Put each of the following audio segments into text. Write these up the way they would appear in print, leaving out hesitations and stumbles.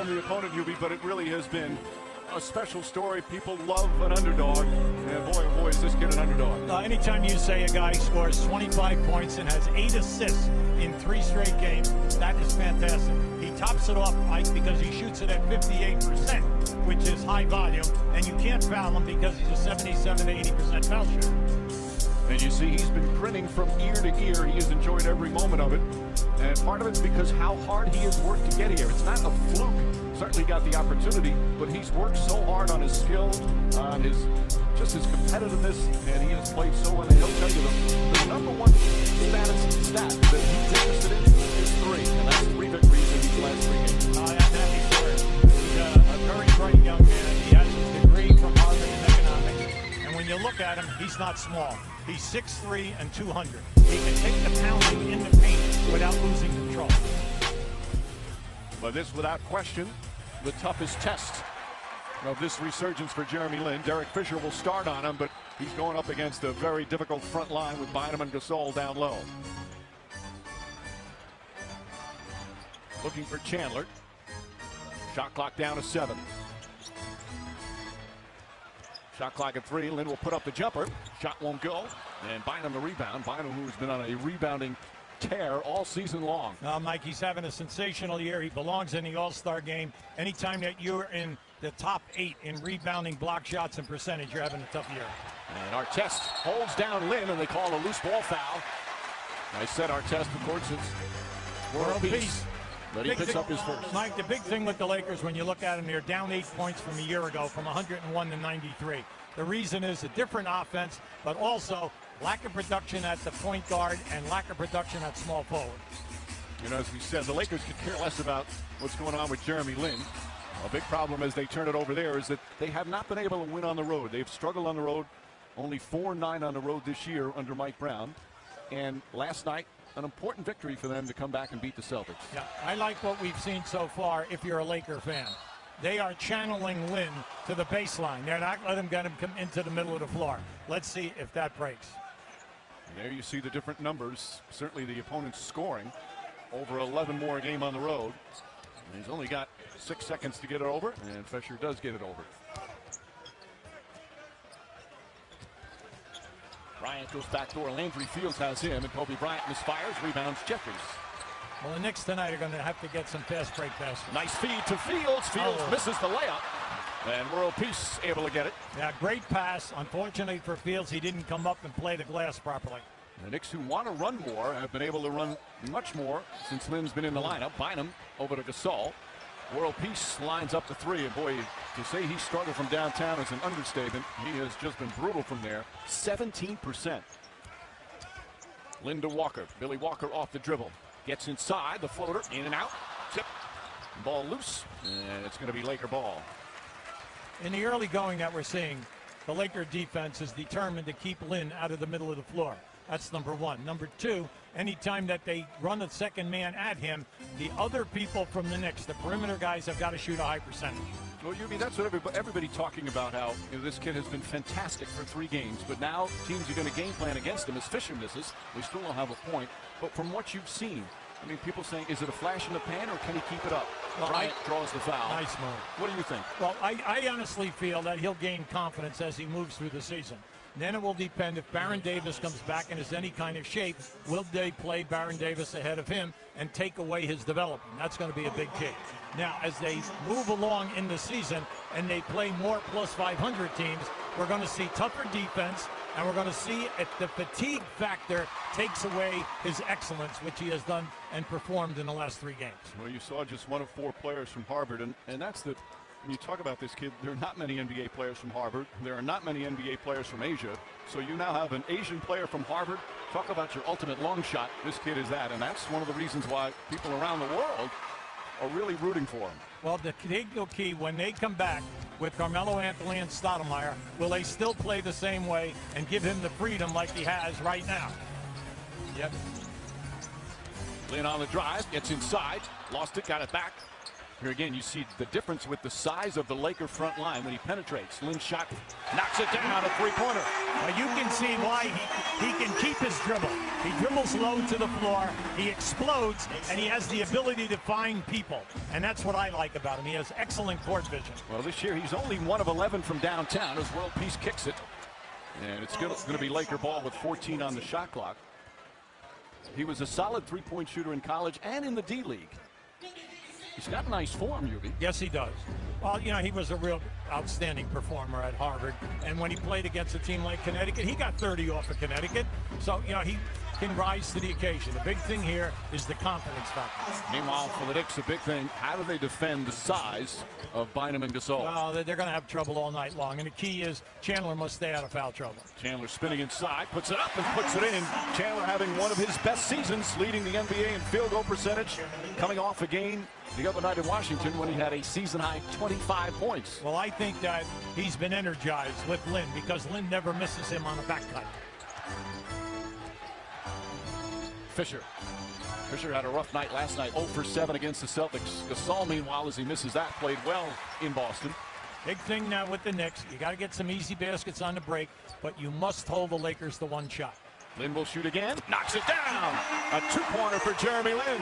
on the opponent, Koby, but it really has been a special story. People love an underdog, and boy, oh boy, is this kid an underdog. Anytime you say a guy scores 25 points and has 8 assists in 3 straight games, that is fantastic. He tops it off, Mike, because he shoots it at 58%, which is high volume, and you can't foul him because he's a 77 to 80% foul shooter. And you see he's been grinning from ear to ear. He has enjoyed every moment of it. And part of it's because how hard he has worked to get here. It's not a fluke. Certainly got the opportunity, but he's worked so hard on his skills, on his competitiveness, and he has played so well. And he'll tell you the number one stat that he's interested in is 3, and that's 3 victories in these last 3 games. I'm happy for him. He's a very bright young man. He has his degree from Harvard in economics, and when you look at him, he's not small. He's 6'3" and 200. He can take the pounding in the paint without losing control. But this, without question, the toughest test of this resurgence for Jeremy Lin. Derek Fisher will start on him, but he's going up against a very difficult front line with Bynum and Gasol down low. Looking for Chandler. Shot clock down to 7. Shot clock at 3. Lin will put up the jumper. Shot won't go. And Bynum the rebound. Bynum, who's been on a rebounding tear all season long. Mike, he's having a sensational year. He belongs in the All-Star game. Anytime that you're in the top 8 in rebounding, block shots, and percentage, you're having a tough year. And Artest holds down Lin, and they call a loose ball foul. I said Artest, of course, it's world peace. But he picks up his first. Mike, the big thing with the Lakers, when you look at them, they're down 8 points from a year ago, from 101 to 93. The reason is a different offense, but also lack of production at the point guard and lack of production at small forward. You know, as we said, the Lakers could care less about what's going on with Jeremy Lin. A big problem as they turn it over there is that they have not been able to win on the road. They've struggled on the road, only 4-9 on the road this year under Mike Brown. And last night, an important victory for them to come back and beat the Celtics. Yeah, I like what we've seen so far if you're a Laker fan. They are channeling Lin to the baseline. They're not letting him come into the middle of the floor. Let's see if that breaks. There you see the different numbers. Certainly the opponent's scoring over 11 more a game on the road. And he's only got 6 seconds to get it over, and Fisher does get it over. Bryant goes backdoor. Landry Fields has him, and Kobe Bryant misfires, rebounds Jeffries. Well, the Knicks tonight are going to have to get some fast break baskets. Nice feed to Fields. Fields misses the layup, and World Peace able to get it. Yeah, great pass. Unfortunately for Fields, he didn't come up and play the glass properly. The Knicks, who want to run more, have been able to run much more since Lin's been in the lineup. Bynum over to Gasol. World Peace lines up the 3, and boy, to say he struggled from downtown is an understatement. He has just been brutal from there. 17%. Lin to Walker. Billy Walker off the dribble. Gets inside, the floater, in and out. Tip. Ball loose, and it's going to be Laker ball. In the early going that we're seeing, the Laker defense is determined to keep Lin out of the middle of the floor. That's number 1. Number 2, anytime that they run a second man at him, the other people from the Knicks, the perimeter guys, have got to shoot a high percentage. Well, Koby, that's what everybody talking about, how this kid has been fantastic for 3 games, but now teams are going to game plan against him as Fisher misses. They still don't have a point, but from what you've seen, I mean, people saying, is it a flash in the pan, or can he keep it up? Well, Bryant draws the foul. Nice move. What do you think? Well, I honestly feel that he'll gain confidence as he moves through the season. Then it will depend if Baron Davis comes back and is any kind of shape. Will they play Baron Davis ahead of him and take away his development? That's going to be a big key. Now, as they move along in the season and they play more plus 500 teams, we're going to see tougher defense, and we're going to see if the fatigue factor takes away his excellence, which he has done and performed in the last 3 games. Well, you saw just one of 4 players from Harvard, and that's the... When you talk about this kid, there are not many NBA players from Harvard. There are not many NBA players from Asia. So you now have an Asian player from Harvard. Talk about your ultimate long shot. This kid is that. And that's one of the reasons why people around the world are really rooting for him. Well, the key, when they come back with Carmelo Anthony and Stoudemire, will they still play the same way and give him the freedom like he has right now? Yep. Lin on the drive, gets inside, lost it, got it back. Here again, you see the difference with the size of the Laker front line when he penetrates. Lin's shot knocks it down, a three-pointer. Well, you can see why he can keep his dribble. He dribbles low to the floor, he explodes, and he has the ability to find people. And that's what I like about him. He has excellent court vision. Well, this year he's only 1 of 11 from downtown as World Peace kicks it. And it's going to be Laker ball with 14 on the shot clock. He was a solid three-point shooter in college and in the D-League. He's got nice form, Yubi. Yes, he does. Well, you know, he was a real outstanding performer at Harvard. And when he played against a team like Connecticut, he got 30 off of Connecticut. So, you know, he can rise to the occasion. The big thing here is the confidence factor. Meanwhile, for the Knicks, the big thing, how do they defend the size of Bynum and Gasol? Well, they're going to have trouble all night long. And the key is Chandler must stay out of foul trouble. Chandler spinning inside, puts it up and puts it in. Chandler having one of his best seasons, leading the NBA in field goal percentage, coming off a game the other night in Washington when he had a season-high 25 points. Well, I think that he's been energized with Lin because Lin never misses him on a back cut. Fisher had a rough night last night, 0 for 7 against the Celtics. Gasol, meanwhile, as he misses that, played well in Boston. Big thing now with the Knicks, you got to get some easy baskets on the break, but you must hold the Lakers to one shot. Lin will shoot again, knocks it down. A two-pointer for Jeremy Lin.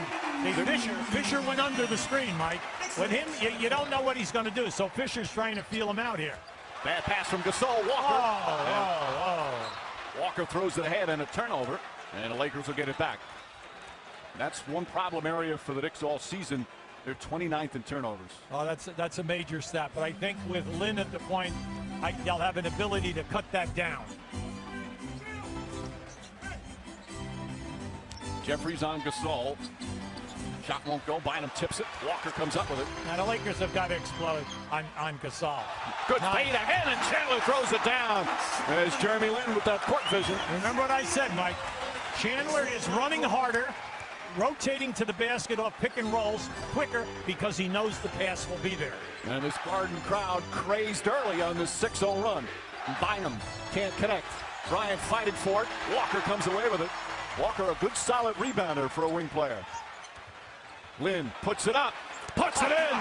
Fisher went under the screen, Mike. With him, you don't know what he's going to do, so Fisher's trying to feel him out here. Bad pass from Gasol. Walker throws it ahead and a turnover, and the Lakers will get it back. That's one problem area for the Knicks all season. They're 29th in turnovers. Oh, that's a major stat, but I think with Lin at the point, they'll have an ability to cut that down. Jeffries on Gasol. Shot won't go. Bynum tips it. Walker comes up with it. Now the Lakers have got to explode on Gasol. Good fade ahead, and Chandler throws it down. There's Jeremy Lin with that court vision. Remember what I said, Mike. Chandler is running harder, rotating to the basket off pick and rolls quicker because he knows the pass will be there. And this Garden crowd crazed early on this 6-0 run. Bynum can't connect. Bryant fighting for it. Walker comes away with it. Walker, a good solid rebounder for a wing player. Lin puts it up, puts it in.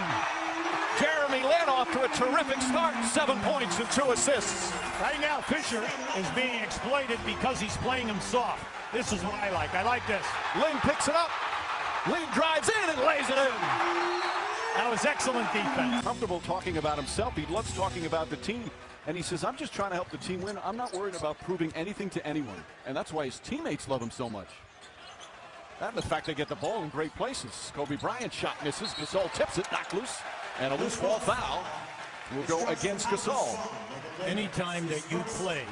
Jeremy Lin off to a terrific start. 7 points and 2 assists. Right now, Fisher is being exploited because he's playing him soft. This is what I like. I like this. Lin picks it up. Lin drives in and lays it in. That was excellent defense. Comfortable talking about himself. He loves talking about the team. And he says, I'm just trying to help the team win. I'm not worried about proving anything to anyone. And that's why his teammates love him so much. And the fact they get the ball in great places. Kobe Bryant's shot misses. Gasol tips it, knocked loose. And a loose ball foul will go against Gasol. Anytime that you play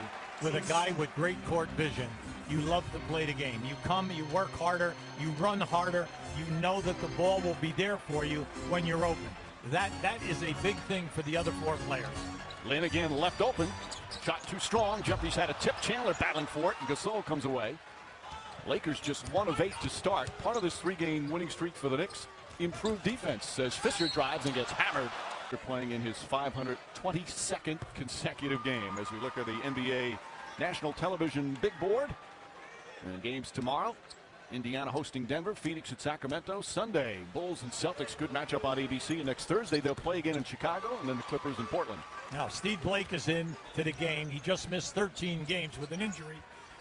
with a guy with great court vision, you love to play the game. You come, you work harder, you run harder. You know that the ball will be there for you when you're open. That is a big thing for the other 4 players. Lin again left open. Shot too strong. Jeffries had a tip. Chandler battling for it, and Gasol comes away. Lakers just 1 of 8 to start. Part of this 3-game winning streak for the Knicks. Improved defense as Fisher drives and gets hammered. They're playing in his 522nd consecutive game as we look at the NBA national television big board. And games tomorrow. Indiana hosting Denver, Phoenix at Sacramento. Sunday, Bulls and Celtics, good matchup on ABC. And next Thursday, they'll play again in Chicago, and then the Clippers in Portland. Now, Steve Blake is in to the game. He just missed 13 games with an injury.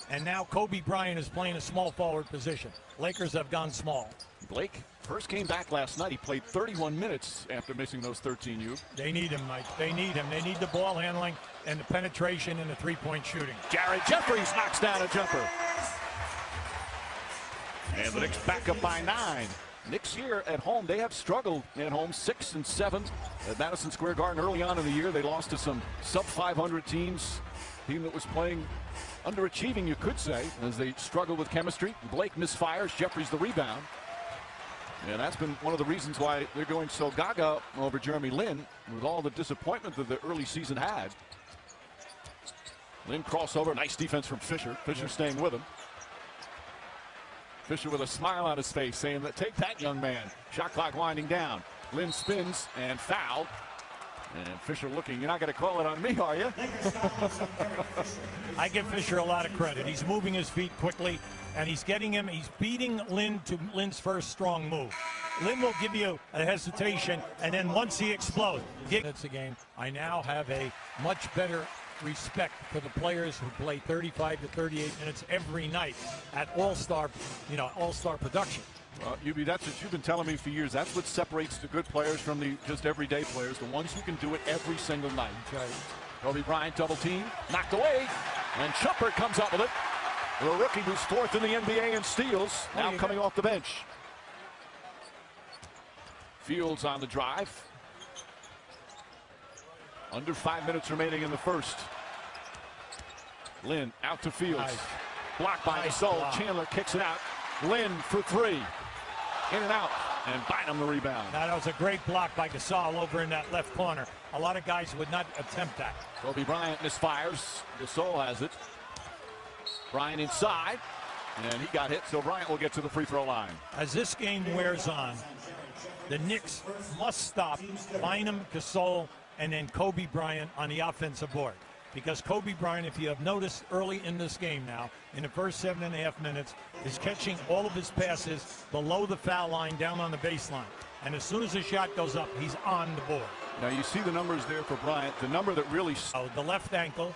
And now Koby Bryant is playing a small forward position. Lakers have gone small. Blake first came back last night. He played 31 minutes after missing those 13 U. They need him, Mike. They need him. They need the ball handling and the penetration and the three-point shooting. Jared Jeffries knocks down a jumper. And the Knicks back up by 9. Knicks here at home, they have struggled at home, 6 and 7 at Madison Square Garden. Early on in the year, they lost to some sub-500 teams. Team that was playing underachieving, you could say, as they struggle with chemistry. Blake misfires, Jeffries the rebound. And that's been one of the reasons why they're going so gaga over Jeremy Lin, with all the disappointment that the early season had. Lin crossover, nice defense from Fisher. Fisher staying with him. Fisher with a smile on his face saying that, take that, young man. Shot clock winding down. Lin spins and fouled. And Fisher looking, you're not going to call it on me, are you? I give Fisher a lot of credit. He's moving his feet quickly, and he's beating Lin to Lin's first strong move. Lin will give you a hesitation, and then once he explodes, it's a game. I now have a much better respect for the players who play 35 to 38 minutes every night at all-star production. Koby, that's what you've been telling me for years. That's what separates the good players from the just everyday players, the ones who can do it every single night. Right. Koby Bryant double team, knocked away, and Shumpert comes up with it. The rookie who's fourth in the NBA in steals, now coming off the bench. Fields on the drive. Under 5 minutes remaining in the first. Lin out to Fields. Nice. Blocked by Gasol. Chandler kicks it out. Lin for three. In and out. And Bynum the rebound. Now, that was a great block by Gasol over in that left corner. A lot of guys would not attempt that. Koby Bryant misfires. Gasol has it. Bryant inside. And he got hit, so Bryant will get to the free throw line. As this game wears on, the Knicks must stop Bynum, Gasol, and then Koby Bryant on the offensive board. Because Koby Bryant, if you have noticed early in this game now, in the first 7.5 minutes, is catching all of his passes below the foul line down on the baseline. And as soon as the shot goes up, he's on the board. Now you see the numbers there for Bryant. The number that really... The left ankle,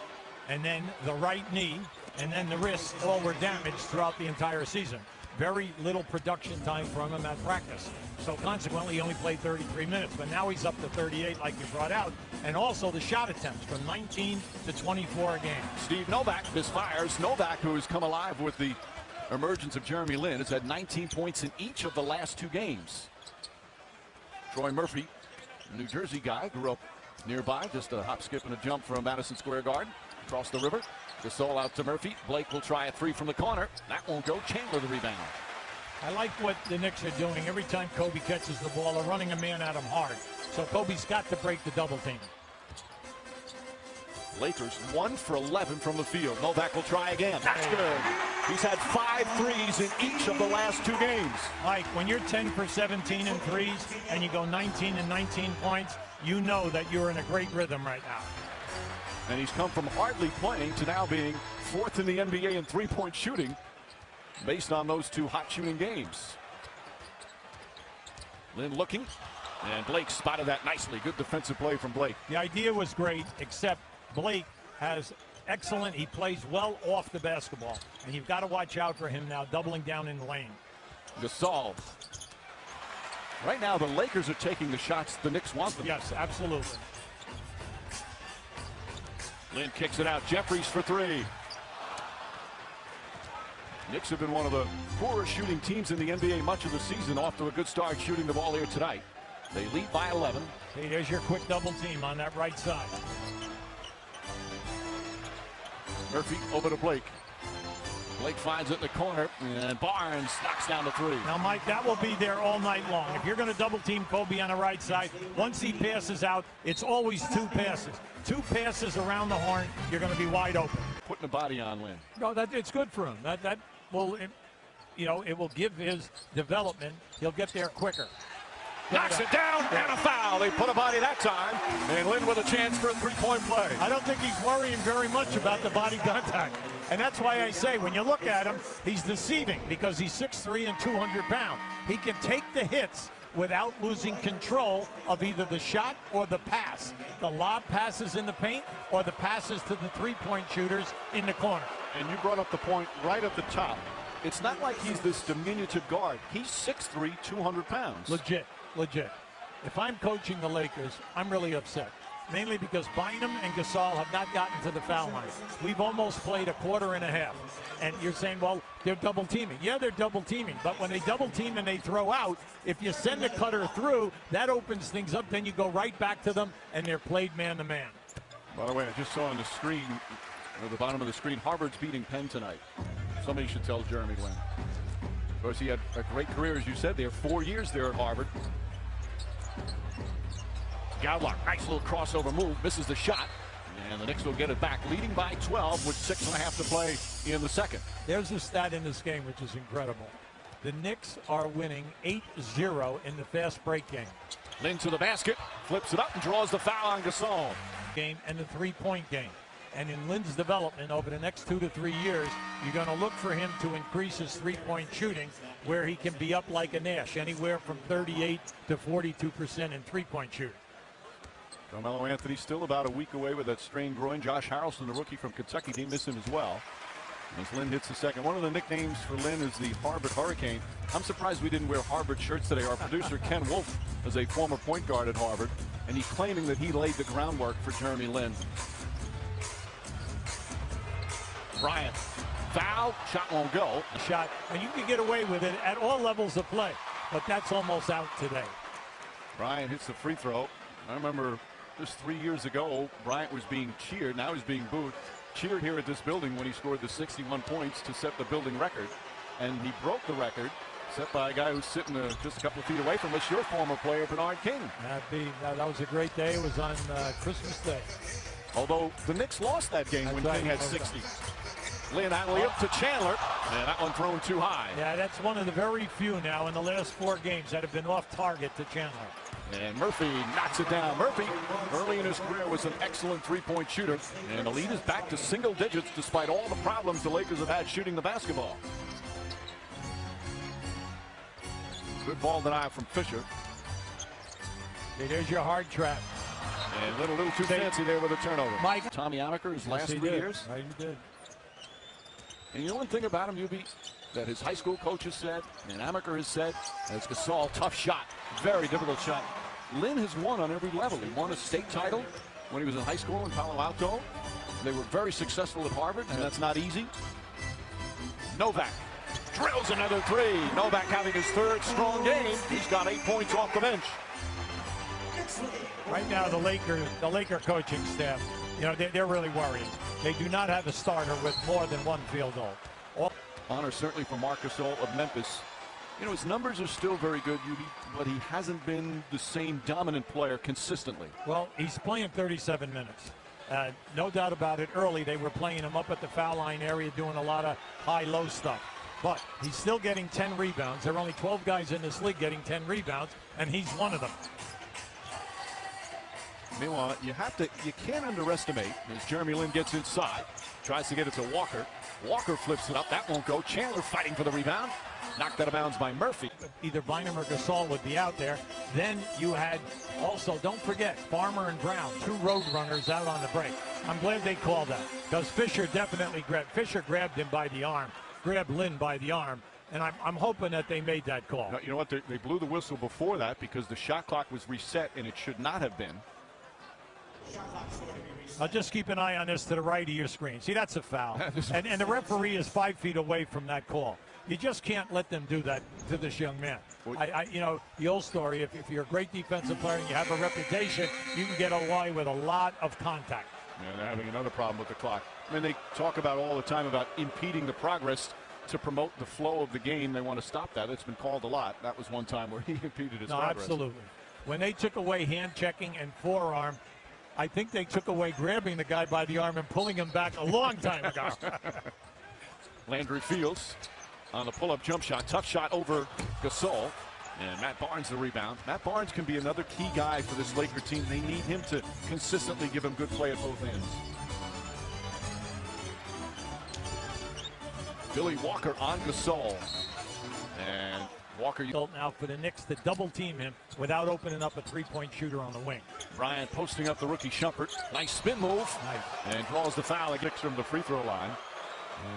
and then the right knee, and then the wrist all were damaged throughout the entire season. Very little production time from him at practice. So consequently, he only played 33 minutes, but now he's up to 38 like you brought out. And also the shot attempts from 19 to 24 a game. Steve Novak misfires. Novak, who has come alive with the emergence of Jeremy Lin, has had 19 points in each of the last 2 games. Troy Murphy, a New Jersey guy, grew up nearby, just a hop, skip, and a jump from Madison Square Garden, across the river. Gasol out to Murphy. Blake will try a three from the corner. That won't go. Chandler the rebound. I like what the Knicks are doing. Every time Koby catches the ball, they're running a man at him hard. So Kobe's got to break the double team. Lakers 1 for 11 from the field. Novak will try again. That's good. He's had 5 threes in each of the last 2 games. Mike, when you're 10 for 17 in threes and you go 19 and 19 points, you know that you're in a great rhythm right now. And he's come from hardly playing to now being 4th in the NBA in three-point shooting based on those 2 hot shooting games. Lin looking, and Blake spotted that nicely. Good defensive play from Blake. The idea was great, except Blake has excellent, he plays well off the basketball, and you've got to watch out for him now doubling down in the lane. Gasol. Right now the Lakers are taking the shots the Knicks want them. Yes, absolutely. Lin kicks it out. Jeffries for 3. Knicks have been one of the poorer shooting teams in the NBA much of the season. Off to a good start shooting the ball here tonight. They lead by 11. Hey, there's your quick double team on that right side. Murphy over to Blake. Blake finds it in the corner, and Barnes knocks down the 3. Now, Mike, that will be there all night long. If you're going to double team Koby on the right side, once he passes out, it's always 2 passes. 2 passes around the horn, you're going to be wide open. Putting a body on Lin. No, it's good for him. That will, it will give his development. He'll get there quicker. Knocks it down, and a foul. They put a body that time, and Lin with a chance for a 3-point play. I don't think he's worrying very much about the body contact. And that's why I say, when you look at him, he's deceiving because he's 6'3" and 200 pounds. He can take the hits without losing control of either the shot or the pass. The lob passes in the paint or the passes to the 3-point shooters in the corner. And you brought up the point right at the top. It's not like he's this diminutive guard. He's 6'3", 200 pounds. Legit. If I'm coaching the Lakers, I'm really upset. Mainly because Bynum and Gasol have not gotten to the foul line. We've almost played a quarter and a half. And you're saying, well, they're double teaming. Yeah, they're double teaming. But when they double team and they throw out, if you send a cutter through, that opens things up. Then you go right back to them, and they're played man to man. By the way, I just saw on the screen, or the bottom of the screen, Harvard's beating Penn tonight. Somebody should tell Jeremy Lin. Of course, he had a great career, as you said. There 4 years there at Harvard. Gowlock, nice little crossover move, misses the shot, and the Knicks will get it back, leading by 12 with 6.5 to play in the second. There's a stat in this game which is incredible. The Knicks are winning 8-0 in the fast break game. Lin to the basket, flips it up, and draws the foul on Gasol. Game and the 3-point game. And in Lin's development over the next 2 to 3 years, you're going to look for him to increase his 3-point shooting where he can be up like a Nash, anywhere from 38 to 42% in three-point shooting. Carmelo Anthony still about a week away with that strained groin. Josh Harrelson, the rookie from Kentucky, they miss him as well. As Lin hits the second. One of the nicknames for Lin is the Harvard Hurricane. I'm surprised we didn't wear Harvard shirts today. Our producer Ken Wolf is a former point guard at Harvard, and he's claiming that he laid the groundwork for Jeremy Lin. Bryant, foul, shot won't go. Shot, and you can get away with it at all levels of play, but that's almost out today. Bryant hits the free throw. I remember just 3 years ago, Bryant was being cheered. Now he's being booed. Cheered here at this building when he scored the 61 points to set the building record. And he broke the record set by a guy who's sitting just a couple of feet away from us, your former player, Bernard King. That was a great day. It was on Christmas Day. Although the Knicks lost that game when King had 60. Lin alley-up to Chandler, and that one thrown too high. Yeah, that's one of the very few now in the last 4 games that have been off target to Chandler. And Murphy knocks it down. Murphy, early in his career, was an excellent three-point shooter. And the lead is back to single digits despite all the problems the Lakers have had shooting the basketball. Good ball denial from Fisher. Okay, there's your hard trap. And a little too fancy there with a turnover. Mike. Tommy Amaker, his last 3 years. Right, he did. And you know one thing about him, UB, that his high school coaches said, and Amaker has said, as Gasol, tough shot, very difficult shot. Lin has won on every level. He won a state title when he was in high school in Palo Alto. They were very successful at Harvard, and that's not easy. Novak drills another three. Novak having his 3rd strong game. He's got 8 points off the bench. Right now, the Laker coaching staff, you know, they're really worried. They do not have a starter with more than 1 field goal. Honor certainly for Marc Gasol of Memphis. You know, his numbers are still very good, but he hasn't been the same dominant player consistently. Well, he's playing 37 minutes. No doubt about it. Early, they were playing him up at the foul line area, doing a lot of high-low stuff. But he's still getting 10 rebounds. There are only 12 guys in this league getting 10 rebounds, and he's one of them. Meanwhile, you can't underestimate as Jeremy Lin gets inside, tries to get it to Walker. Walker flips it up. That won't go. Chandler fighting for the rebound. Knocked out of bounds by Murphy. Either Bynum or Gasol would be out there. Then you had also, don't forget, Farmer and Brown, 2 road runners out on the break. I'm glad they called that because Fisher definitely grabbed him by the arm, grabbed Lin by the arm. And I'm hoping that they made that call. Now, you know what? They blew the whistle before that because the shot clock was reset and it should not have been. I'll just keep an eye on this to the right of your screen. See, that's a foul. and the referee is 5 feet away from that call. You just can't let them do that to this young man. You know, the old story, if you're a great defensive player and you have a reputation, you can get away with a lot of contact. And they're having another problem with the clock. I mean, they talk about all the time about impeding the progress to promote the flow of the game. They want to stop that. It's been called a lot. That was one time where he impeded his progress. Absolutely. When they took away hand checking and forearm, I think they took away grabbing the guy by the arm and pulling him back a long time ago. Landry Fields on the pull-up jump shot. Tough shot over Gasol. And Matt Barnes the rebound. Matt Barnes can be another key guy for this Laker team. They need him to consistently give him good play at both ends. Billy Walker on Gasol. And Walker now for the Knicks to double team him without opening up a 3-point shooter on the wing. Bryant posting up the rookie Shumpert. Nice spin move. Nice. And draws the foul. Knicks from the free throw line.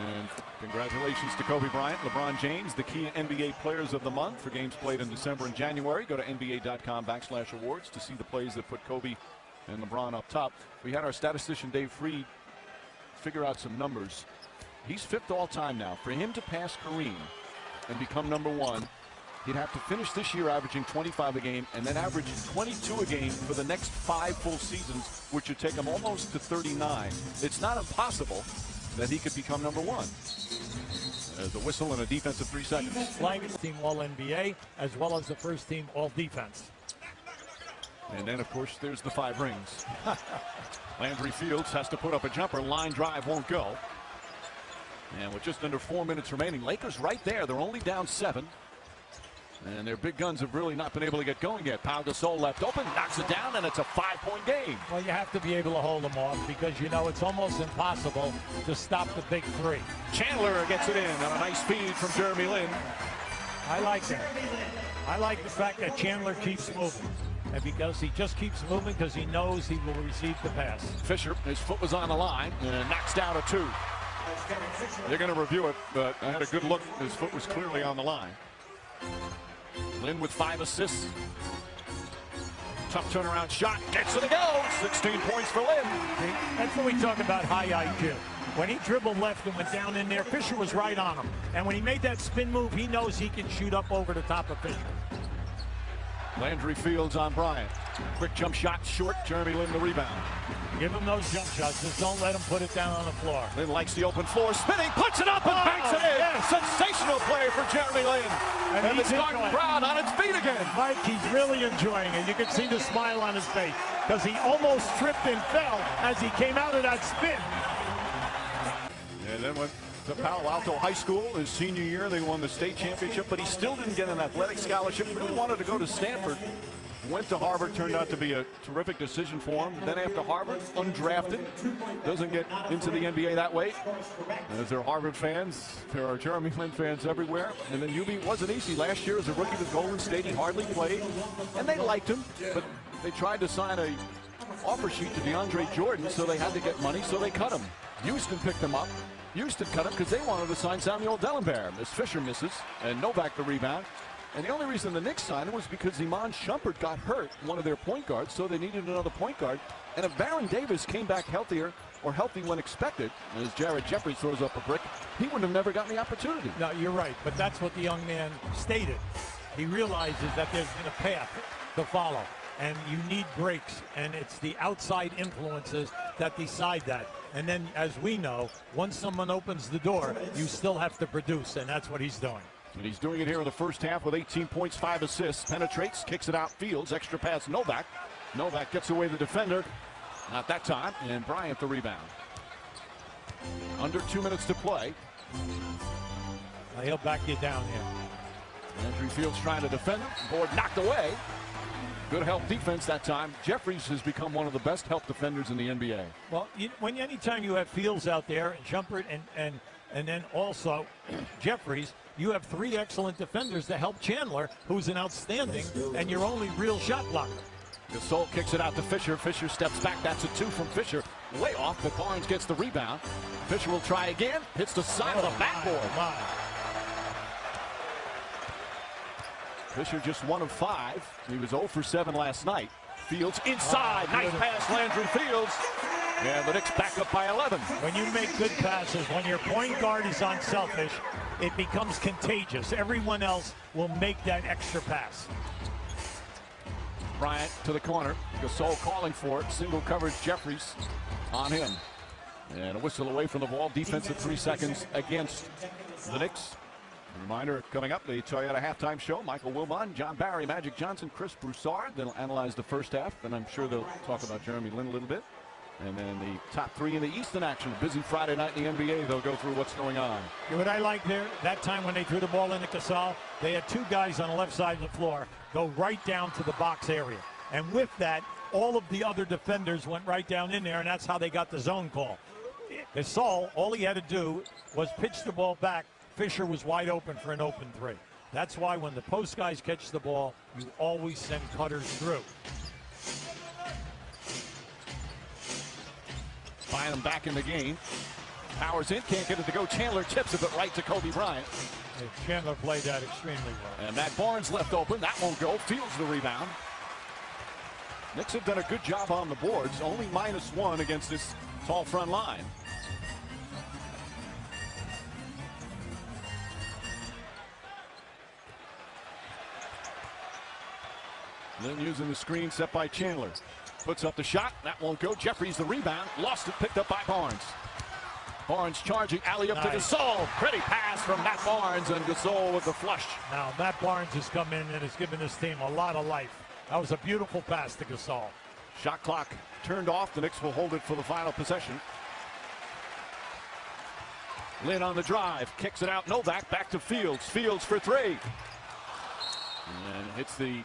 And congratulations to Kobe Bryant, LeBron James, the key NBA players of the month for games played in December and January. Go to NBA.com/awards to see the plays that put Kobe and LeBron up top. We had our statistician Dave Freed figure out some numbers. He's 5th all time now. For him to pass Kareem and become #1, he'd have to finish this year averaging 25 a game and then average 22 a game for the next 5 full seasons, which would take him almost to 39. It's not impossible that he could become #1. There's a whistle and a defensive 3 seconds. Flying team All-NBA as well as the first team All-Defense. And then, of course, there's the 5 rings. Landry Fields has to put up a jumper. Line drive won't go. And with just under 4 minutes remaining, Lakers right there. They're only down 7. And their big guns have really not been able to get going yet. Pau Gasol left open, knocks it down, and it's a 5-point game. Well, you have to be able to hold them off because, you know, it's almost impossible to stop the big 3. Chandler gets it in on a nice feed from Jeremy Lin. I like that. I like the fact that Chandler keeps moving. And because he just keeps moving because he knows he will receive the pass. Fisher, his foot was on the line and knocks down a 2. They're going to review it, but I had a good look. His foot was clearly on the line. Lin with 5 assists. Tough turnaround shot. Gets it to go. 16 points for Lin. That's when we talk about high IQ. When he dribbled left and went down in there, Fisher was right on him. And when he made that spin move, he knows he can shoot up over the top of Fisher. Landry Fields on Bryant. Quick jump shot short. Jeremy Lin the rebound. Give him those jump shots. Just don't let him put it down on the floor. Lin likes the open floor. Spinning, puts it up and banks it in. Yes. Sensational play for Jeremy Lin. And the starting crowd on its feet again. Mike, he's really enjoying it. You can see the smile on his face because he almost tripped and fell as he came out of that spin. And then went to Palo Alto High School his senior year. They won the state championship, but he still didn't get an athletic scholarship. Really wanted to go to Stanford. Went to Harvard, turned out to be a terrific decision for him. Then after Harvard, undrafted. Doesn't get into the NBA that way. As there are Harvard fans, there are Jeremy Lin fans everywhere. And then UB wasn't easy. Last year as a rookie with Golden State, he hardly played. And they liked him, but they tried to sign a offer sheet to DeAndre Jordan, so they had to get money, so they cut him. Houston picked him up. Houston cut him because they wanted to sign Samuel Dellenberg. As Fisher misses, and Novak the rebound. And the only reason the Knicks signed him was because Iman Shumpert got hurt, one of their point guards, so they needed another point guard. And if Baron Davis came back healthier or healthy when expected, as Jared Jeffries throws up a brick, he would have never gotten the opportunity. No, you're right, but that's what the young man stated. He realizes that there's been a path to follow, and you need breaks, and it's the outside influences that decide that. And then, as we know, once someone opens the door, you still have to produce, and that's what he's doing. And he's doing it here in the first half with 18 points, 5 assists. Penetrates, kicks it out, Fields, extra pass, Novak. Novak gets away the defender. Not that time, and Bryant the rebound. Under 2 minutes to play. He'll back you down here. Andrew Fields trying to defend him. Board knocked away. Good help defense that time. Jeffries has become one of the best help defenders in the NBA. Well, anytime you have Fields out there, and Shumpert, and then also Jeffries, you have 3 excellent defenders to help Chandler, who's an outstanding and your only real shot blocker. Gasol kicks it out to Fisher. Fisher steps back. That's a 2 from Fisher. Way off, but Barnes gets the rebound. Fisher will try again. Hits the side of the backboard. Fisher just 1 of 5. He was 0 for 7 last night. Fields inside. Nice pass, Landry Fields. And the Knicks back up by 11. When you make good passes, when your point guard is unselfish, it becomes contagious. Everyone else will make that extra pass. Bryant to the corner. Gasol calling for it. Single coverage, Jeffries on him. And a whistle away from the ball. Defensive 3 seconds against the Knicks. A reminder coming up, the Toyota halftime show. Michael Wilbon, John Barry, Magic Johnson, Chris Broussard. They'll analyze the first half, and I'm sure they'll talk about Jeremy Lin a little bit. And then the top 3 in the East in action. Busy Friday night in the NBA. They'll go through what's going on. You know what I like there? That time when they threw the ball into Gasol, they had 2 guys on the left side of the floor go right down to the box area. And with that, all of the other defenders went right down in there, and that's how they got the zone call. Gasol, all he had to do was pitch the ball back. Fisher was wide open for an open 3. That's why when the post guys catch the ball, you always send cutters through. Bynum back in the game. Powers in, can't get it to go. Chandler tips it, but right to Kobe Bryant. Chandler played that extremely well. And Matt Barnes left open. That won't go. Fields the rebound. Knicks have done a good job on the boards. Only -1 against this tall front line. Lin using the screen set by Chandler. Puts up the shot. That won't go. Jeffries the rebound. Lost it. Picked up by Barnes. Barnes charging. Alley up to Gasol. Pretty pass from Matt Barnes, and Gasol with the flush. Now, Matt Barnes has come in and has given this team a lot of life. That was a beautiful pass to Gasol. Shot clock turned off. The Knicks will hold it for the final possession. Lin on the drive. Kicks it out. Novak back to Fields. Fields for 3. And hits the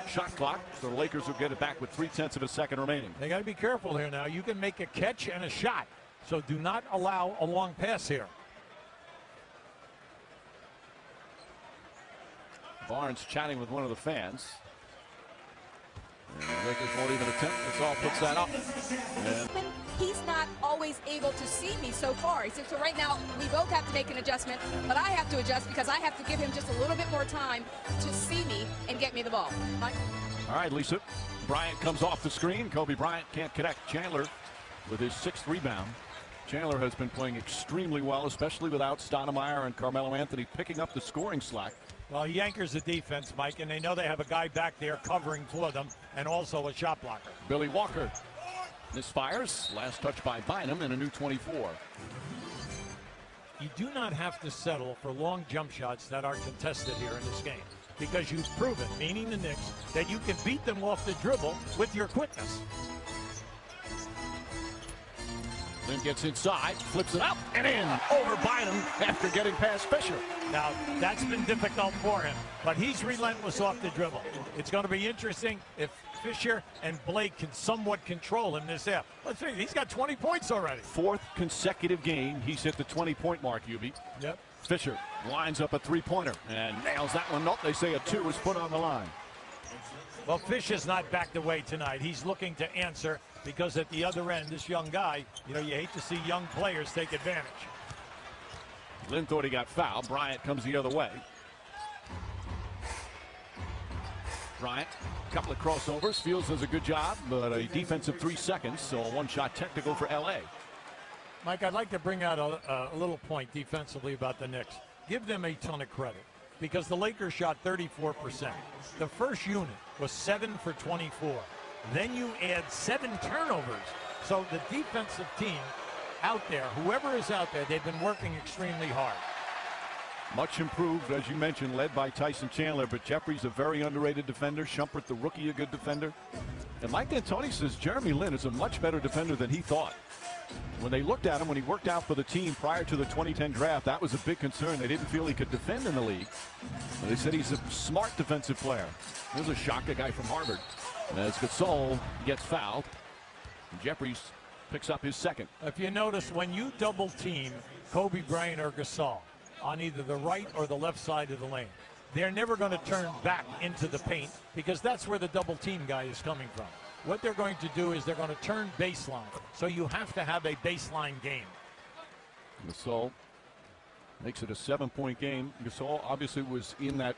shot clock, so the Lakers will get it back with 0.3 of a second remaining. They got to be careful here now. You can make a catch and a shot, so do not allow a long pass here. Barnes chatting with one of the fans. And the Lakers won't even attempt. Gasol puts that up. And he's not always able to see me so far. He said, so right now we both have to make an adjustment, but I have to adjust because I have to give him just a little bit more time to see me and get me the ball. Mike? All right, Lisa. Bryant comes off the screen. Kobe Bryant can't connect. Chandler with his 6th rebound. Chandler has been playing extremely well, especially without Stoudemire and Carmelo Anthony picking up the scoring slack. Well, he anchors the defense, Mike, and they know they have a guy back there covering for them and also a shot blocker. Billy Walker misfires. Last touch by Bynum and a new 24. You do not have to settle for long jump shots that are contested here in this game because you've proven, meaning the Knicks, that you can beat them off the dribble with your quickness. Lin gets inside, flips it up and in over Bynum after getting past Fisher. Now, that's been difficult for him, but he's relentless off the dribble. It's going to be interesting if Fisher and Blake can somewhat control him this half. Let's see, he's got 20 points already. 4th consecutive game, he's hit the 20-point mark, Ubi. Yep. Fisher lines up a 3-pointer and nails that one. Nope, they say a 2 is put on the line. Well, Fisher's not backed away tonight. He's looking to answer because at the other end, this young guy, you hate to see young players take advantage. Lin thought he got fouled. Bryant comes the other way. Bryant, a couple of crossovers. Fields does a good job, but a defensive 3 seconds, so a one-shot technical for L.A. Mike, I'd like to bring out a little point defensively about the Knicks. Give them a ton of credit because the Lakers shot 34%. The first unit was 7 for 24. Then you add 7 turnovers. So the defensive team out there, whoever is out there, they've been working extremely hard. Much improved, as you mentioned, led by Tyson Chandler, but Jeffrey's a very underrated defender. Shumpert, the rookie, a good defender. And Mike D'Antoni says Jeremy Lin is a much better defender than he thought. When they looked at him, when he worked out for the team prior to the 2010 draft, that was a big concern. They didn't feel he could defend in the league. But they said he's a smart defensive player. There's a shock, a guy from Harvard. As Gasol gets fouled, Jeffries picks up his 2nd. If you notice, when you double team Kobe Bryant or Gasol on either the right or the left side of the lane, they're never going to turn back into the paint because that's where the double team guy is coming from. What they're going to do is they're going to turn baseline. So you have to have a baseline game. Gasol makes it a 7-point game. Gasol obviously was in that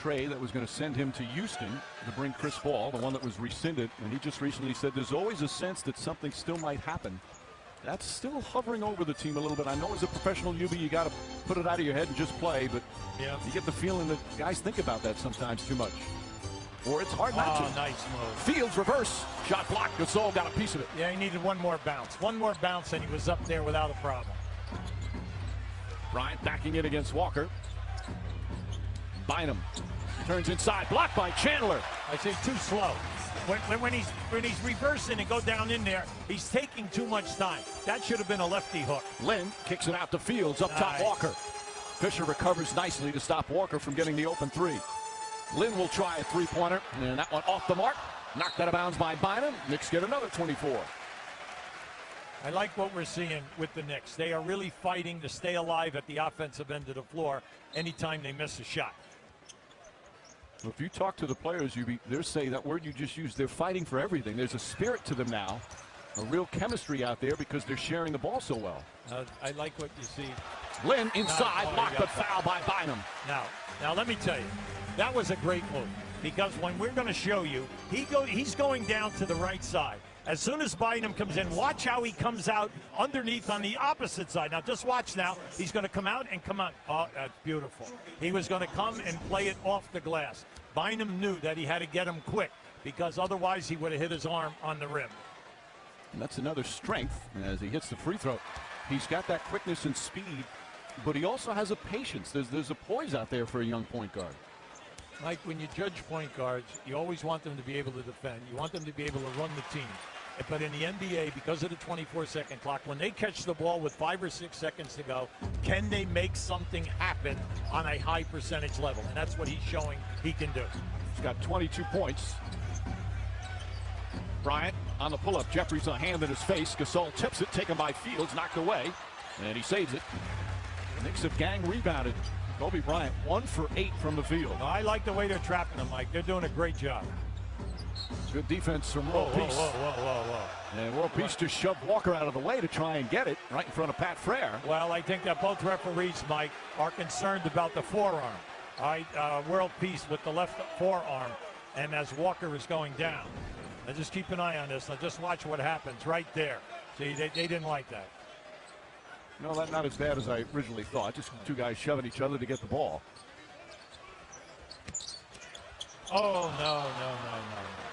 trade that was going to send him to Houston to bring Chris Paul, the one that was rescinded. And he just recently said there's always a sense that something still might happen. That's still hovering over the team a little bit. I know as a professional UB, you got to put it out of your head and just play, but you get the feeling that guys think about that sometimes too much. Or it's hard not to. Nice move. Fields reverse. Shot blocked. Gasol got a piece of it. Yeah, he needed one more bounce. One more bounce, and he was up there without a problem. Bryant backing it against Walker. Bynum turns inside. Blocked by Chandler. I say too slow. When he's reversing and go down in there, he's taking too much time. That should have been a lefty hook. Lin kicks it out to Fields. Up top, Walker. Fisher recovers nicely to stop Walker from getting the open 3. Lin will try a 3-pointer, and that one off the mark. Knocked out of bounds by Bynum. Knicks get another 24. I like what we're seeing with the Knicks. They are really fighting to stay alive at the offensive end of the floor anytime they miss a shot. If you talk to the players, they're saying that word you just used. They're fighting for everything. There's a spirit to them now, a real chemistry out there because they're sharing the ball so well. I like what you see. Lin inside, blocked but foul by Bynum. Now let me tell you, that was a great move because when we're going to show you, he's going down to the right side. As soon as Bynum comes in, watch how he comes out underneath on the opposite side. Now, just watch now. He's going to come out and come out. Oh, that's beautiful. He was going to come and play it off the glass. Bynum knew that he had to get him quick because otherwise he would have hit his arm on the rim. And that's another strength as he hits the free throw. He's got that quickness and speed, but he also has a patience. There's a poise out there for a young point guard. Mike, when you judge point guards, you always want them to be able to defend. You want them to be able to run the team. But in the NBA, because of the 24-second clock, when they catch the ball with 5 or 6 seconds to go, can they make something happen on a high percentage level? And that's what he's showing he can do. He's got 22 points. Bryant on the pull-up. Jeffries a hand in his face. Gasol tips it, taken by Fields, knocked away, and he saves it. The Knicks have gang rebounded. Koby Bryant 1 for 8 from the field. I like the way they're trapping him, Mike. They're doing a great job. Good defense from World Peace. Whoa. And World Peace just shoved Walker out of the way to try and get it right in front of Pat Frere. Well, I think that both referees, Mike, are concerned about the forearm. World Peace with the left forearm, and as Walker is going down. Now just keep an eye on this. Now just watch what happens right there. See, they didn't like that. No, that's not as bad as I originally thought. Just two guys shoving each other to get the ball. Oh, no.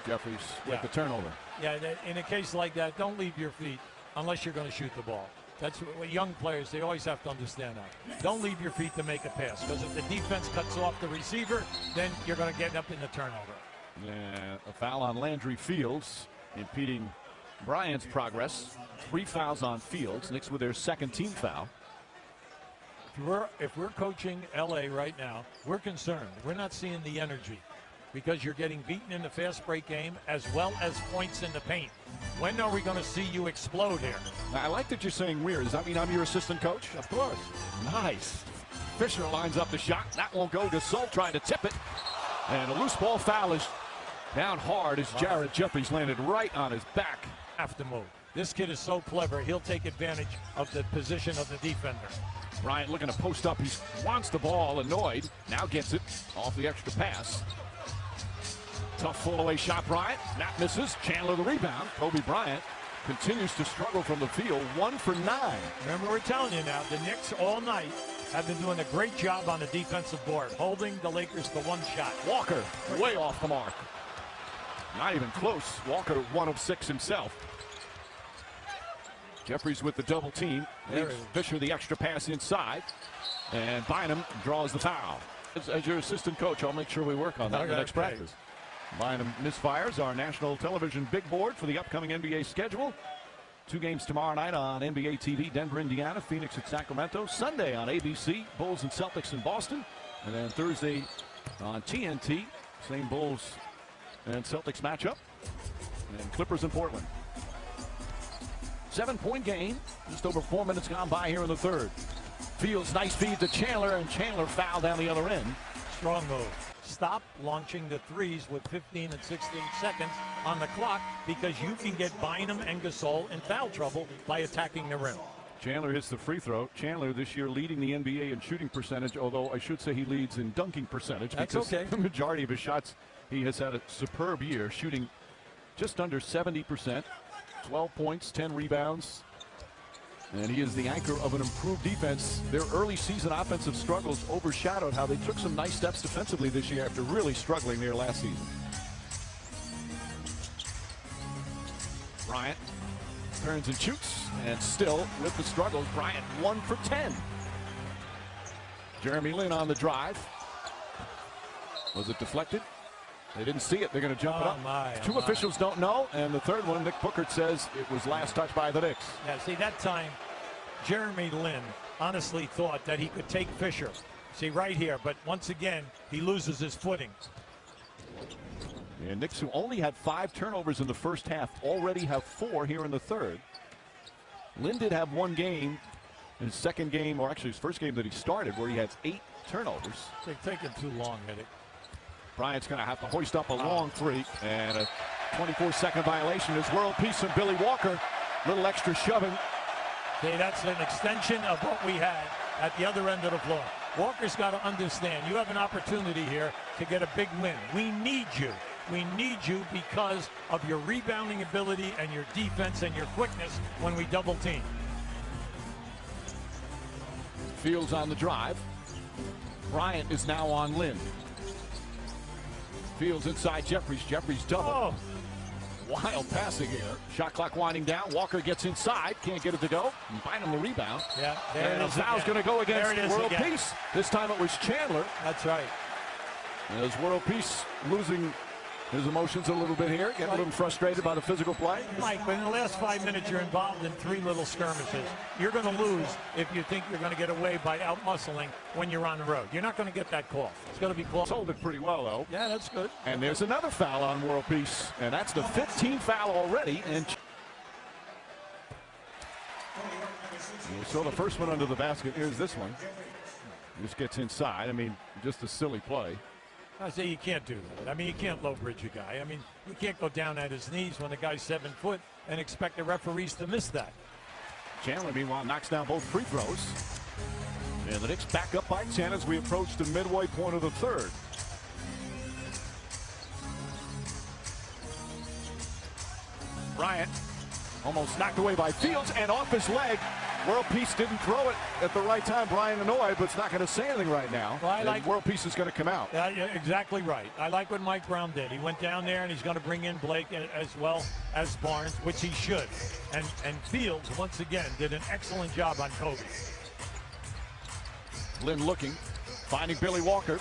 Jeffries with the turnover. Yeah, in a case like that, don't leave your feet unless you're going to shoot the ball. That's what young players, they always have to understand that. Don't leave your feet to make a pass, because if the defense cuts off the receiver, then you're going to get up in the turnover. Yeah, a foul on Landry Fields, impeding Bryant's progress. 3 fouls on Fields. Knicks with their second team foul. If we're coaching LA right now, we're concerned. We're not seeing the energy because you're getting beaten in the fast break game as well as points in the paint. When are we going to see you explode here? I like that you're saying we're. Does that mean I'm your assistant coach? Of course. Nice. Fisher lines up the shot. That won't go. Gasol trying to tip it. And a loose ball foul is down hard as Jared Jeffries landed right on his back. Have to move. This kid is so clever. He'll take advantage of the position of the defender. Bryant looking to post up. He wants the ball, annoyed. Now gets it off the extra pass. Tough fall-away shot, Bryant. That misses. Chandler the rebound. Koby Bryant continues to struggle from the field. 1 for 9. Remember, we're telling you now, the Knicks all night have been doing a great job on the defensive board, holding the Lakers to 1 shot. Walker way off the mark. Not even close. Walker 1 of 6 himself. Jeffries with the double team. Leaves Fisher the extra pass inside. And Bynum draws the foul. As your assistant coach, I'll make sure we work on that in the next practice. Bynum misfires our national television big board for the upcoming NBA schedule. 2 games tomorrow night on NBA TV, Denver, Indiana, Phoenix at Sacramento. Sunday on ABC, Bulls and Celtics in Boston. And then Thursday on TNT, same Bulls and Celtics matchup. And Clippers in Portland. 7-point game. Just over 4 minutes gone by here in the third. Fields, nice feed to Chandler, and Chandler fouled down the other end. Strong move. Stop launching the threes with 15 and 16 seconds on the clock, because you can get Bynum and Gasol in foul trouble by attacking the rim. Chandler hits the free throw. Chandler this year leading the NBA in shooting percentage, although I should say he leads in dunking percentage. That's because okay. The majority of his shots, he has had a superb year, shooting just under 70%, 12 points, 10 rebounds. And he is the anchor of an improved defense. Their early season offensive struggles overshadowed how they took some nice steps defensively this year after really struggling there last season. Bryant turns and shoots, and still with the struggles, Bryant 1 for 10. Jeremy Lin on the drive. Was it deflected? They didn't see it. They're going to jump it up. Two officials don't know, and the third one, Nick Bookert, says it was last touched by the Knicks. Yeah, see, that time, Jeremy Lin honestly thought that he could take Fisher. See, right here, but once again, he loses his footing. And Knicks, who only had 5 turnovers in the first half, already have 4 here in the third. Lin did have 1 game in his second game, or actually his first game that he started, where he had 8 turnovers. They're taking too long, Eddie. Bryant's going to have to hoist up a long 3, and a 24-second violation is World Peace and Billy Walker. Little extra shoving. See, that's an extension of what we had at the other end of the floor. Walker's got to understand, you have an opportunity here to get a big win. We need you. We need you because of your rebounding ability and your defense and your quickness when we double team. Fields on the drive. Bryant is now on Lin. Fields inside Jeffries. Jeffries double. Oh. Wild passing here. Shot clock winding down. Walker gets inside. Can't get it to go. Bynum the rebound. Yeah, there it is. Foul's going to go against World again. Peace. This time it was Chandler. That's right. As World Peace losing his emotions a little bit here. Getting a little frustrated by the physical play. Mike, but in the last 5 minutes, you're involved in 3 little skirmishes. You're going to lose if you think you're going to get away by out-muscling when you're on the road. You're not going to get that call. It's going to be called. Sold it pretty well, though. Yeah, that's good. And there's another foul on World Peace, and that's the 15th foul already. And we saw the first one under the basket. Here's this one. Just gets inside. I mean, just a silly play. I say you can't do that. I mean, you can't low bridge a guy. I mean, you can't go down at his knees when the guy's 7 foot and expect the referees to miss that. Chandler, meanwhile, knocks down both free throws. And the Knicks back up by 10 as we approach the midway point of the third. Bryant almost knocked away by Fields and off his leg. World Peace didn't throw it at the right time. Brian annoyed, but it's not going to say anything right now. Well, World Peace is going to come out. Yeah, exactly right. I like what Mike Brown did. He went down there and he's going to bring in Blake as well as Barnes, which he should. And Fields, once again, did an excellent job on Koby. Lin looking, finding Billy Walker.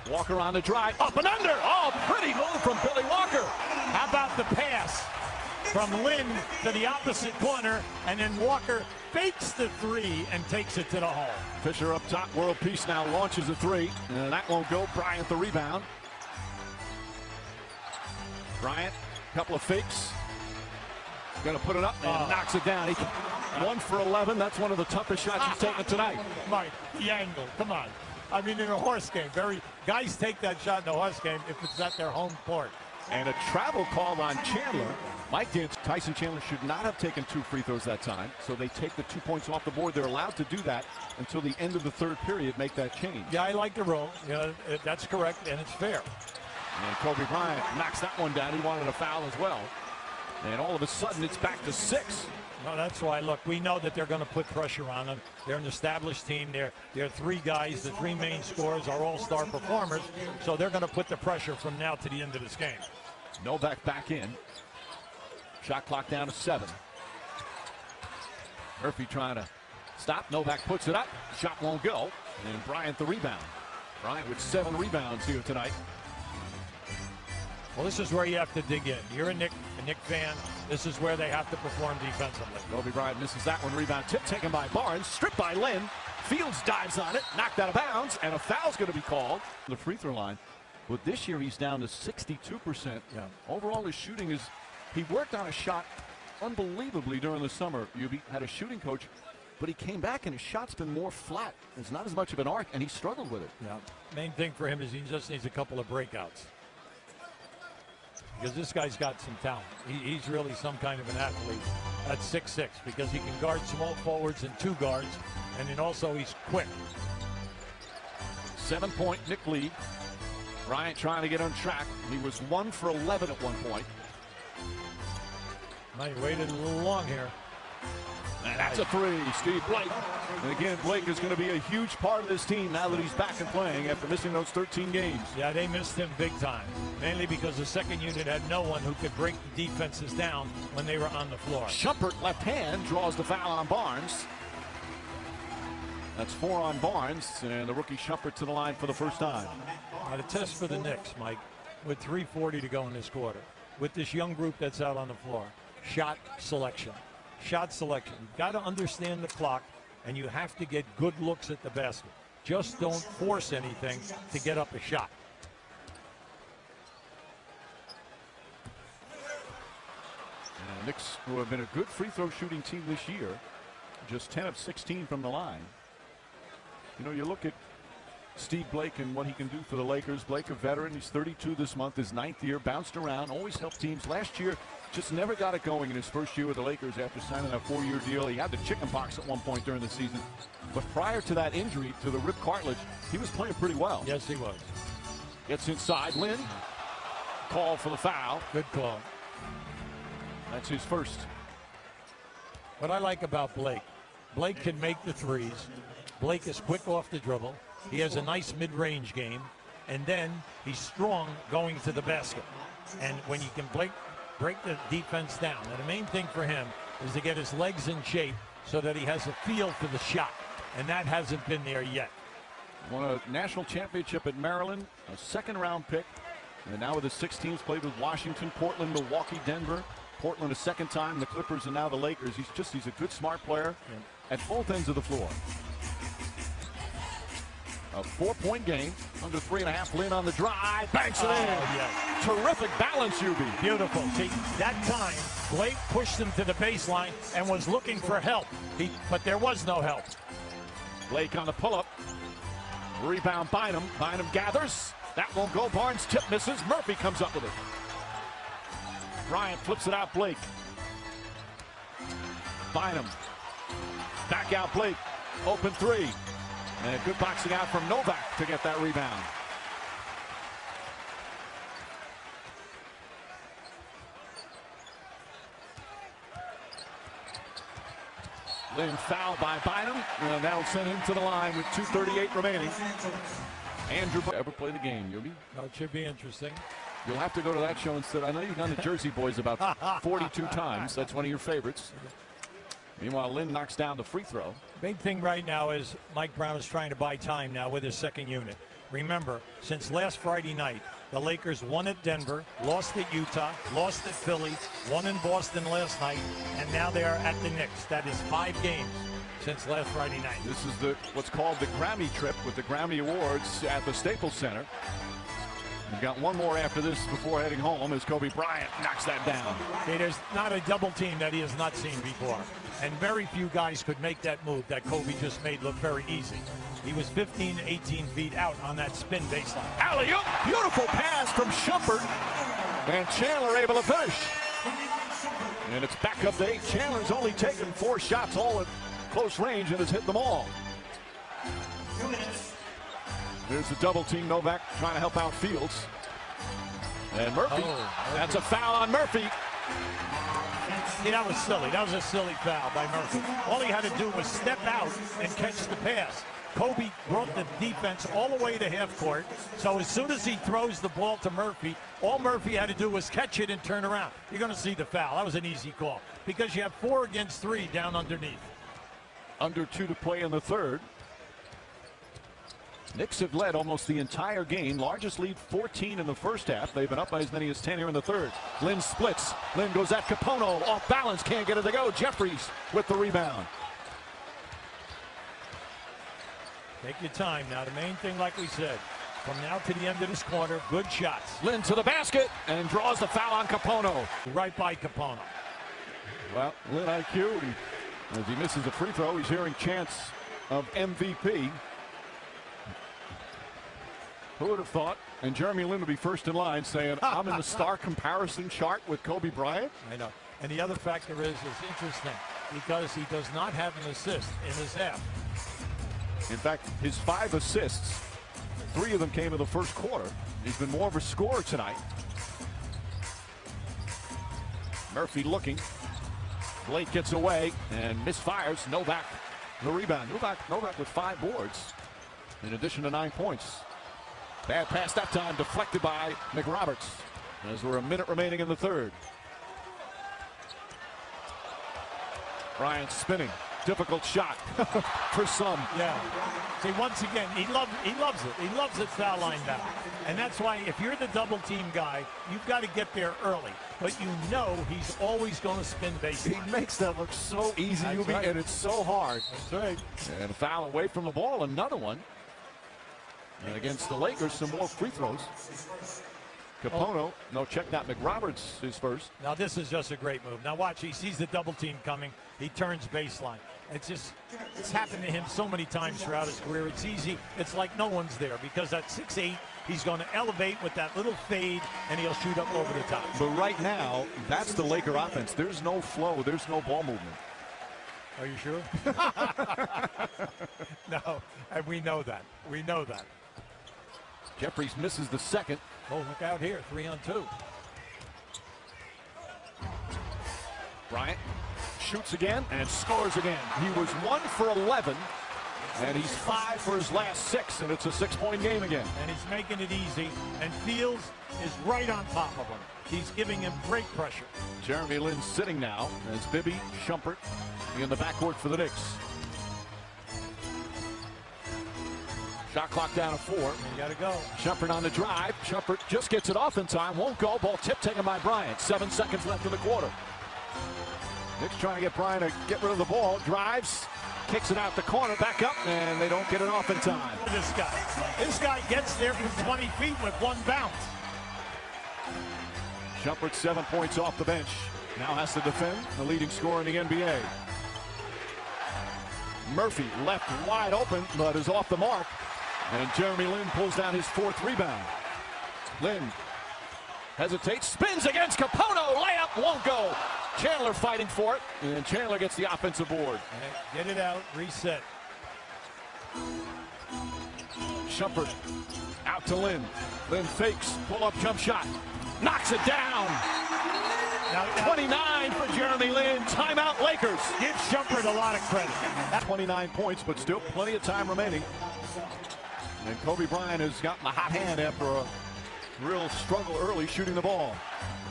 Walker on the drive, up and under. Oh, pretty move from Billy Walker. How about the pass from Lin to the opposite corner, and then Walker fakes the three and takes it to the hole. Fisher up top. World Peace now launches a three, and that won't go. Bryant the rebound. Bryant, couple of fakes. Going to put it up and knocks it down. 1 for 11. That's one of the toughest shots he's taken tonight. Mike, the angle. Come on. I mean, in a horse game, guys take that shot in a horse game if it's at their home court. And a travel call on Chandler. Mike Dance, Tyson Chandler should not have taken 2 free throws that time, so they take the 2 points off the board. They're allowed to do that until the end of the third period, make that change. Yeah, I like the rule. Yeah, that's correct, and it's fair. And Koby Bryant knocks that one down. He wanted a foul as well. And all of a sudden, it's back to 6. Well, that's why, look, we know that they're going to put pressure on them. They're an established team. They're 3 guys. The 3 main scorers are all-star performers, so they're going to put the pressure from now to the end of this game. Novak back in. Shot clock down to 7. Murphy trying to stop. Novak puts it up. Shot won't go. And Bryant the rebound. Bryant with 7 rebounds here tonight. Well, this is where you have to dig in. You're a Knick fan. This is where they have to perform defensively. Koby Bryant misses that one. Rebound tip taken by Barnes. Stripped by Lin. Fields dives on it. Knocked out of bounds. And a foul's going to be called. The free throw line. But this year he's down to 62%. Yeah. Overall his shooting is, he worked on a shot unbelievably during the summer. Koby had a shooting coach, but he came back and his shot's been more flat. It's not as much of an arc, and he struggled with it. Yeah. Main thing for him is he just needs a couple of breakouts. Because this guy's got some talent. He's really some kind of an athlete at 6'6", because he can guard small forwards and 2 guards, and then also he's quick. 7-point Knick lead. Bryant trying to get on track. He was 1 for 11 at one point. He waited a little long here. And that's a 3. Steve Blake. And again, Blake is going to be a huge part of this team now that he's back and playing after missing those 13 games. Yeah, they missed him big time. Mainly because the second unit had no one who could break the defenses down when they were on the floor. Shumpert, left hand, draws the foul on Barnes. That's 4 on Barnes, and the rookie Shumpert to the line for the first time. The test for the Knicks, Mike, with 3:40 to go in this quarter, with this young group that's out on the floor. Shot selection. Shot selection. You've got to understand the clock, and you have to get good looks at the basket. Just don't force anything to get up a shot. And the Knicks, who have been a good free throw shooting team this year, just 10 of 16 from the line. You know, you look at Steve Blake and what he can do for the Lakers. Blake, a veteran, he's 32 this month, his 9th year, bounced around, always helped teams. Last year, just never got it going in his first year with the Lakers after signing a 4-year deal. He had the chicken pox at one point during the season. But prior to that injury, to the rib cartilage, he was playing pretty well. Yes, he was. Gets inside. Lin, call for the foul. Good call. That's his first. What I like about Blake, Blake can make the threes. Blake is quick off the dribble. He has a nice mid-range game. And then he's strong going to the basket. And when you can break the defense down, and the main thing for him is to get his legs in shape so that he has a feel for the shot. And that hasn't been there yet. Won a national championship at Maryland, a 2nd-round pick. And now with his 6 teams, played with Washington, Portland, Milwaukee, Denver. Portland a 2nd time, the Clippers, and now the Lakers. He's a good, smart player at both ends of the floor. A 4-point game, under 3.5. Lin on the drive, banks it in. Yeah. Terrific balance, Koby. Beautiful. See, that time, Blake pushed him to the baseline and was looking for help. But there was no help. Blake on the pull-up. Rebound Bynum. Bynum gathers. That won't go. Barnes tip misses. Murphy comes up with it. Bryant flips it out. Blake. Bynum. Back out Blake. Open three. And good boxing out from Novak to get that rebound. Lin fouled by Bynum, and that'll send him to the line with 2:38 remaining. Andrew, ever play the game, Koby? No, it should be interesting. You'll have to go to that show instead. I know you've gone to Jersey Boys about 42 times. That's one of your favorites. Meanwhile, Lin knocks down the free throw. Big thing right now is Mike Brown is trying to buy time now with his second unit. Remember, since last Friday night, the Lakers won at Denver, lost at Utah, lost at Philly, won in Boston last night, and now they are at the Knicks. That is 5 games since last Friday night. This is what's called the Grammy trip with the Grammy Awards at the Staples Center. We've got one more after this before heading home as Koby Bryant knocks that down. Okay, there's not a double team that he has not seen before. And very few guys could make that move that Koby just made look very easy. He was 15, 18 feet out on that spin baseline. Alley-oop, beautiful pass from Shumpert. And Chandler able to finish. And it's back up to 8. Chandler's only taken 4 shots, all at close range, and has hit them all. There's the double team. Novak trying to help out Fields. And Murphy. That's a foul on Murphy. See, that was silly. That was a silly foul by Murphy. All he had to do was step out and catch the pass. Koby brought the defense all the way to half court. So as soon as he throws the ball to Murphy, all Murphy had to do was catch it and turn around. You're going to see the foul. That was an easy call because you have 4 against 3 down underneath. Under 2 to play in the third. Knicks have led almost the entire game. Largest lead 14 in the first half. They've been up by as many as 10 here in the third. Lin splits. Lin goes at Capono. Off balance. Can't get it to go. Jeffries with the rebound. Take your time now. The main thing, like we said, from now to the end of this quarter, good shots. Lin to the basket and draws the foul on Capono. Right by Capono. Well, Lin IQ. As he misses a free throw, he's hearing chants of MVP. Who would have thought? And Jeremy Lin would be first in line saying, I'm in the star comparison chart with Koby Bryant. I know. And the other factor is interesting because he does not have an assist in his half. In fact, his 5 assists, 3 of them came in the first quarter. He's been more of a scorer tonight. Murphy looking. Blake gets away and misfires. Novak the rebound. Novak with 5 boards in addition to 9 points. Bad pass that time, deflected by McRoberts as we're a minute remaining in the third. Bryant spinning. Difficult shot for some. Yeah. See, once again, he loves it. He loves it foul line now. And that's why if you're the double team guy, you've got to get there early. But you know he's always going to spin baseline. He makes that look so easy, right. And it's so hard. That's right. And a foul away from the ball, another one. And against the Lakers, some more free throws. Capono, no, check that. McRoberts is first. Now this is just a great move. Now watch, he sees the double team coming. He turns baseline. It's happened to him so many times throughout his career. It's easy. It's like no one's there because at 6'8", he's going to elevate with that little fade, and he'll shoot up over the top. But right now, that's the Laker offense. There's no flow. There's no ball movement. Are you sure? No, and we know that. We know that. Jeffries misses the second. Oh, look out here, 3-on-2. Bryant shoots again and scores again. He was 1 for 11, and he's 5 for his last 6, and it's a 6-point game again. And he's making it easy, and Fields is right on top of him. He's giving him great pressure. Jeremy Lin sitting now as Bibby, Shumpert in the backcourt for the Knicks. Shot clock down to 4. You got to go. Shumpert on the drive. Shumpert just gets it off in time. Won't go. Ball tip taken by Bryant. 7 seconds left in the quarter. Knicks trying to get Bryant to get rid of the ball. Drives. Kicks it out the corner. Back up. And they don't get it off in time. This guy gets there from 20 feet with 1 bounce. Shumpert 7 points off the bench. Now has to defend the leading scorer in the NBA. Murphy left wide open, but is off the mark. And Jeremy Lin pulls down his 4th rebound. Lin hesitates, spins against Capono, layup won't go. Chandler fighting for it, and Chandler gets the offensive board. Get it out, reset. Shumpert out to Lin. Lin fakes, pull-up jump shot, knocks it down. Now, 29 for Jeremy Lin. Timeout Lakers. give Shumpert a lot of credit. 29 points, but still plenty of time remaining. And Koby Bryant has gotten a hot hand after a real struggle early shooting the ball.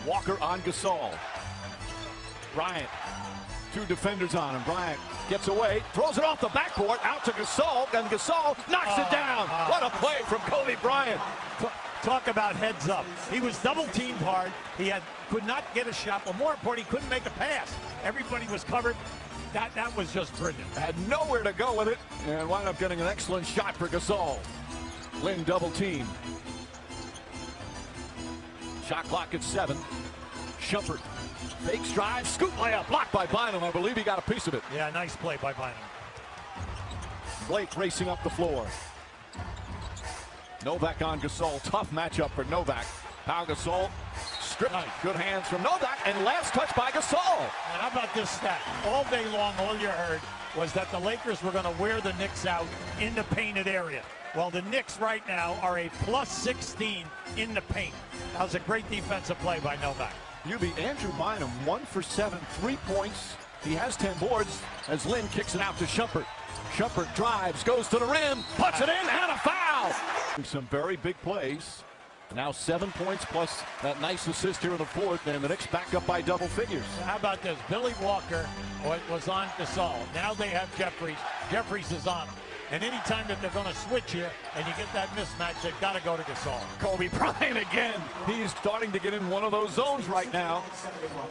Walker on Gasol. Bryant, 2 defenders on him. Bryant gets away, throws it off the backboard, out to Gasol, and Gasol knocks it down. What a play from Koby Bryant. Talk about heads up. He was double teamed hard. He could not get a shot, but more important, he couldn't make a pass. Everybody was covered. That was just brilliant. Had nowhere to go with it, and wound up getting an excellent shot for Gasol. Lin double team. Shot clock at 7. Shumpert fakes drive, scoop layup, blocked by Bynum. I believe he got a piece of it. Yeah, nice play by Bynum. Blake racing up the floor. Novak on Gasol. Tough matchup for Novak. Pau Gasol stripped. Nice. Good hands from Novak, and last touch by Gasol. And how about this stat? All day long, all you heard was that the Lakers were going to wear the Knicks out in the painted area. Well, the Knicks right now are a +16 in the paint. That was a great defensive play by Novak. UB Andrew Bynum 1 for 7, 3 points. He has 10 boards as Lin kicks it out to Shumpert. Shumpert drives, goes to the rim, puts it in, and a foul. Some very big plays. Now 7 points plus that nice assist here in the 4th, and the Knicks back up by double figures. How about this? Billy Walker was on Gasol. Now they have Jeffries. Jeffries is on him. And anytime that they're going to switch here and you get that mismatch, they've got to go to Gasol. Koby Bryant again. He's starting to get in one of those zones right now.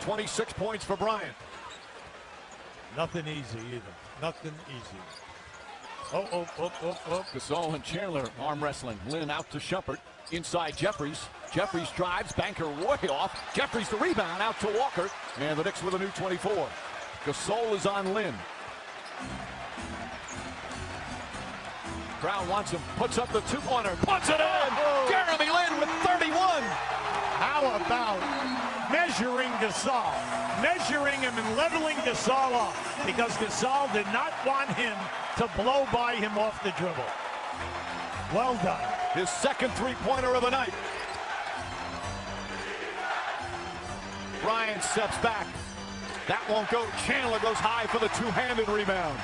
26 points for Bryant. Nothing easy either. Nothing easy. Oh. Gasol and Chandler arm wrestling. Lin out to Shumpert. Inside Jeffries. Jeffries drives. Banker way off. Jeffries the rebound out to Walker. And the Knicks with a new 24. Gasol is on Lin. Brown wants him. Puts up the 2-pointer. Puts it in. Jeremy Lin with 31. How about measuring Gasol? Measuring him and leveling Gasol off. Because Gasol did not want him to blow by him off the dribble. Well done. His second 3-pointer of the night. Bryant steps back. That won't go. Chandler goes high for the 2-handed rebound.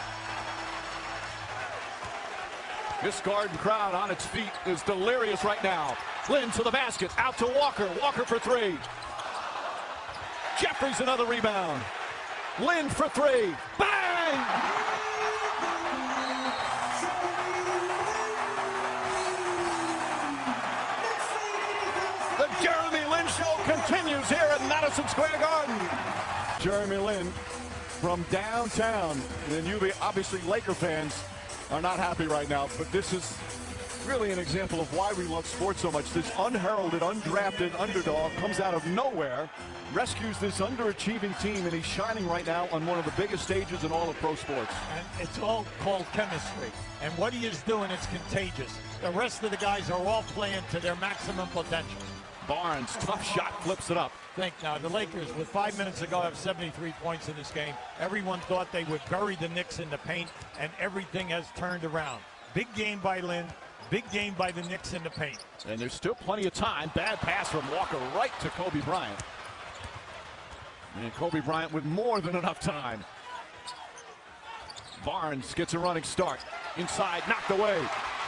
This Garden crowd on its feet is delirious right now. Lin to the basket, out to Walker. Walker for 3. Jeffries another rebound. Lin for 3. Bang! The Jeremy Lin show continues here at Madison Square Garden. Jeremy Lin from downtown. And you obviously Laker fans are not happy right now, but this is really an example of why we love sports so much. This unheralded, undrafted underdog comes out of nowhere, rescues this underachieving team, and he's shining right now on one of the biggest stages in all of pro sports. And it's all called chemistry. And what he is doing, it's contagious. The rest of the guys are all playing to their maximum potential. Barnes, tough shot, flips it up. Think now, the Lakers, with 5 minutes ago, have 73 points in this game. Everyone thought they would bury the Knicks in the paint, and everything has turned around. Big game by Lin, big game by the Knicks in the paint. And there's still plenty of time. Bad pass from Walker right to Koby Bryant. And Koby Bryant with more than enough time. Barnes gets a running start. Inside, knocked away.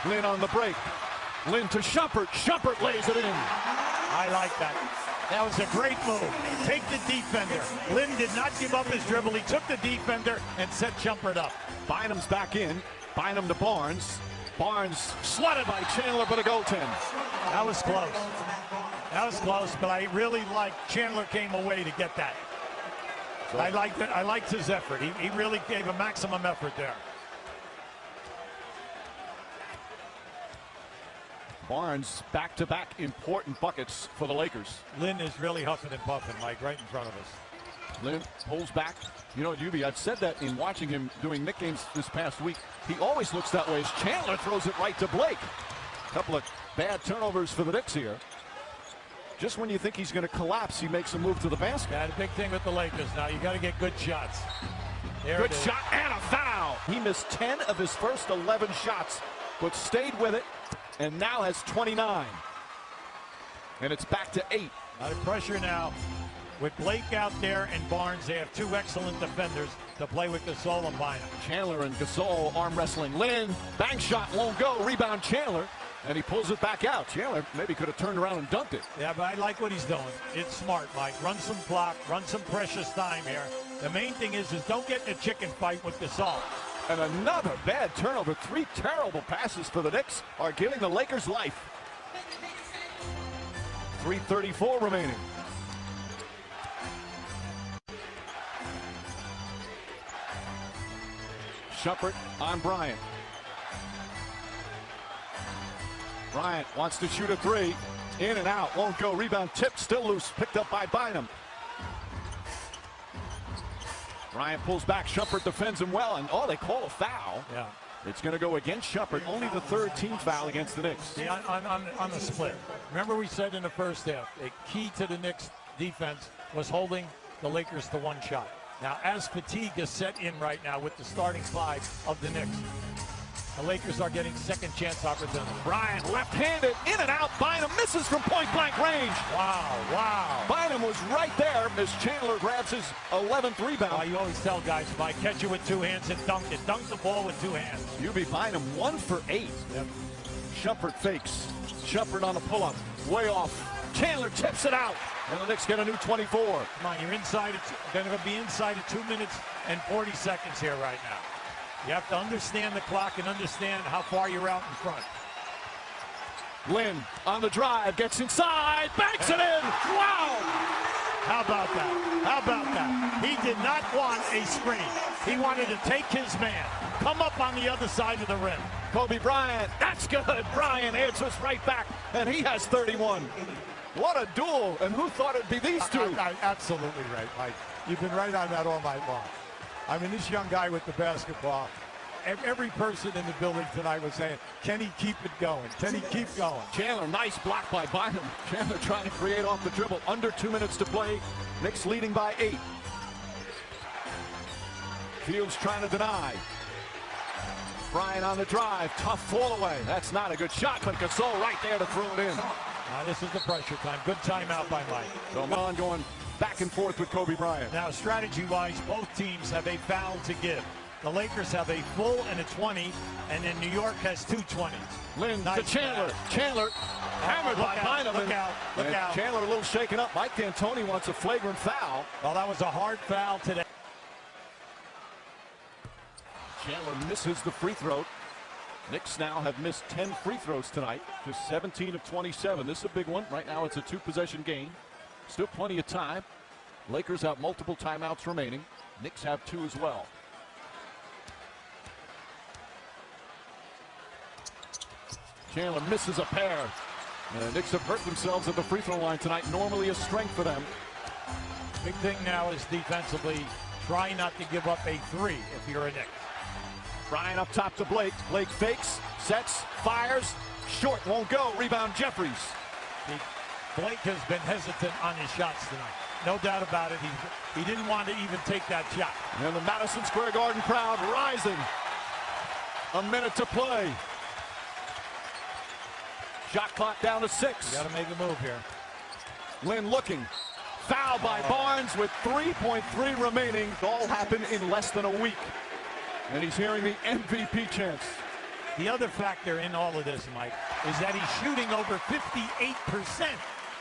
Lin on the break. Lin to Shumpert. Shumpert lays it in. I like that. That was a great move. Take the defender. Lin did not give up his dribble. He took the defender and set Shumpert up. Bynum's back in. Bynum to Barnes. Barnes slotted by Chandler, but a goaltend. That was close. That was close, but I really liked Chandler came away to get that. So, I liked it. I liked his effort. He really gave a maximum effort there. Barnes back-to-back important buckets for the Lakers. Lin is really huffing and puffing, Mike, right in front of us. Lin pulls back. You know, Yubi, I've said that in watching him doing Knick games this past week. He always looks that way as Chandler throws it right to Blake. Couple of bad turnovers for the Knicks here. Just when you think he's going to collapse, he makes a move to the basket. Yeah, the big thing with the Lakers now, you got to get good shots. Good shot and a foul. He missed 10 of his first 11 shots, but stayed with it, and now has 29. And it's back to 8. A lot of pressure now. With Blake out there and Barnes, they have two excellent defenders to play with Gasol and Bynum. Chandler and Gasol arm wrestling. Lin, bang shot won't go. Rebound Chandler, and he pulls it back out. Chandler maybe could have turned around and dunked it. Yeah, but I like what he's doing. It's smart, Mike. Run some clock, run some precious time here. The main thing is don't get in a chicken fight with Gasol. And another bad turnover. 3 terrible passes for the Knicks are giving the Lakers life. 3:34 remaining. Shumpert on Bryant. Bryant wants to shoot a 3. In and out. Won't go. Rebound tip. Still loose. Picked up by Bynum. Bryant pulls back. Shumpert defends him well. And they call a foul. Yeah. It's going to go against Shumpert. Only the 3rd team foul against the Knicks. See, on the split. Remember we said in the first half, the key to the Knicks defense was holding the Lakers to 1 shot. Now, as fatigue is set in right now with the starting 5 of the Knicks, the Lakers are getting second chance opportunity. Bryant left-handed, in and out. Bynum misses from point-blank range. Wow. Bynum was right there as Chandler grabs his 11th rebound. You always tell guys, if I catch it with 2 hands and dunk it. Dunk the ball with 2 hands. UB Bynum 1 for 8. Yep. Shumpert fakes. Shumpert on a pull-up. Way off. Chandler tips it out. And the Knicks get a new 24. Come on, you're inside. It's going to be inside of 2 minutes and 40 seconds here right now. You have to understand the clock and understand how far you're out in front. Lin on the drive, gets inside, banks it in. Wow! How about that? How about that? He did not want a screen. He wanted to take his man, come up on the other side of the rim. Koby Bryant, that's good. Bryant answers right back, and he has 31. What a duel, and who thought it'd be these two? Absolutely right, Mike. You've been right on that all night long. I mean, this young guy with the basketball, every person in the building tonight was saying, can he keep it going? Can he keep going? Chandler, nice block by Bynum. Chandler trying to create off the dribble. Under 2 minutes to play. Knicks leading by 8. Fields trying to deny. Bryant on the drive. Tough fall away. That's not a good shot, but Gasol right there to throw it in. This is the pressure time. Good timeout by Mike. So Mon going back and forth with Koby Bryant. Now, strategy-wise, both teams have a foul to give. The Lakers have a full and a 20, and then New York has 2 20s. Lin to Chandler. Chandler hammered by Bynum. Look out. Chandler a little shaken up. Mike D'Antoni wants a flagrant foul. Well, that was a hard foul today. Chandler misses the free throw. Knicks now have missed 10 free throws tonight, just 17 of 27. This is a big one. Right now it's a 2-possession game. Still plenty of time. Lakers have multiple timeouts remaining. Knicks have 2 as well. Chandler misses a pair. And the Knicks have hurt themselves at the free throw line tonight. Normally a strength for them. Big thing now is defensively, try not to give up a 3 if you're a Knick. Bryant up top to Blake. Blake fakes, sets, fires. Short, won't go. Rebound Jeffries. Blake has been hesitant on his shots tonight. No doubt about it. He didn't want to even take that shot. And the Madison Square Garden crowd rising. A minute to play. Shot clock down to 6. You got to make a move here. Lin looking. Foul by Barnes with 3.3 remaining. All happened in less than a week. And he's hearing the MVP chants. The other factor in all of this, Mike, is that he's shooting over 58%.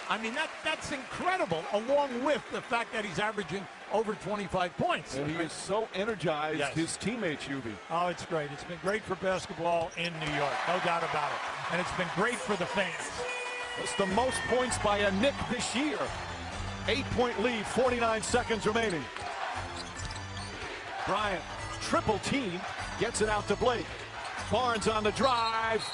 I mean, that's incredible, along with the fact that he's averaging over 25 points. And he is so energized, yes. His teammates, UB. Oh, it's great. It's been great for basketball in New York, no doubt about it. And it's been great for the fans. It's the most points by a Knick this year. 8-point lead, 49 seconds remaining. Bryant, triple team, gets it out to Blake. Barnes on the drive.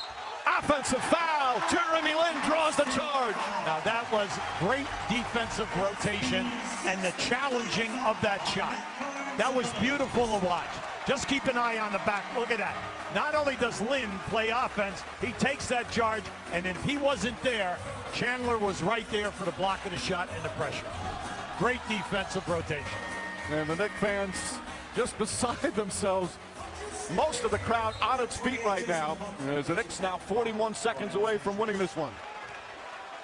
Offensive foul. Jeremy Lin draws the charge. Now that was great defensive rotation and the challenging of that shot. That was beautiful to watch. Just keep an eye on the back. Look at that. Not only does Lin play offense, he takes that charge, and if he wasn't there, Chandler was right there for the block of the shot and the pressure. Great defensive rotation. And the Knicks fans just beside themselves. Most of the crowd on its feet right now, as the Knicks now 41 seconds away from winning this one.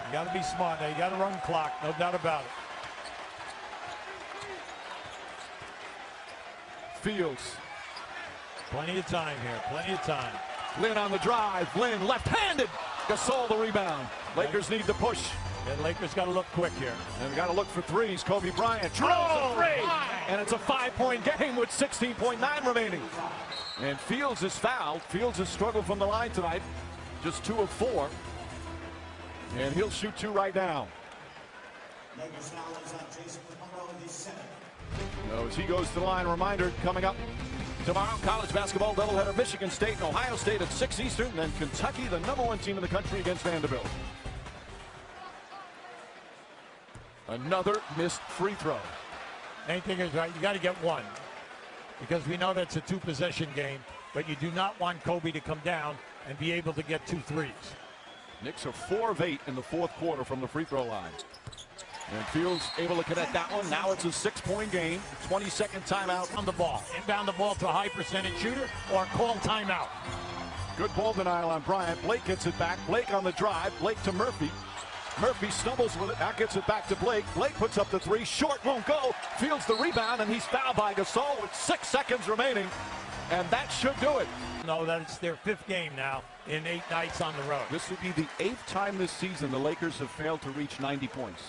You got to be smart now. You got to run the clock, no doubt about it. Fields. Plenty of time here, plenty of time. Lin on the drive. Lin left-handed. Gasol the rebound. Lakers need to push. And Lakers got to look quick here. And got to look for threes. Koby Bryant drills a three. And it's a 5-point game with 16.9 remaining. And Fields is fouled. Fields has struggled from the line tonight. Just 2 of 4. And he'll shoot 2 right now. As he goes to the line, a reminder coming up tomorrow, college basketball doubleheader, Michigan State and Ohio State at 6 Eastern, then Kentucky, the #1 team in the country, against Vanderbilt. Another missed free throw. Main thing is, right, you got to get one, because we know that's a 2-possession game, but you do not want Koby to come down and be able to get 2 threes. Knicks are 4 of 8 in the 4th quarter from the free throw line. And Fields able to connect that one. Now it's a 6-point game. 22nd timeout on the ball. Inbound the ball to a high percentage shooter or call timeout. Good ball denial on Bryant. Blake gets it back. Blake on the drive. Blake to Murphy. Murphy stumbles with it. That gets it back to Blake. Blake puts up the 3. Short won't go. Fields the rebound, and he's fouled by Gasol with 6 seconds remaining. And that should do it. No, that's their 5th game now in 8 nights on the road. This would be the 8th time this season the Lakers have failed to reach 90 points.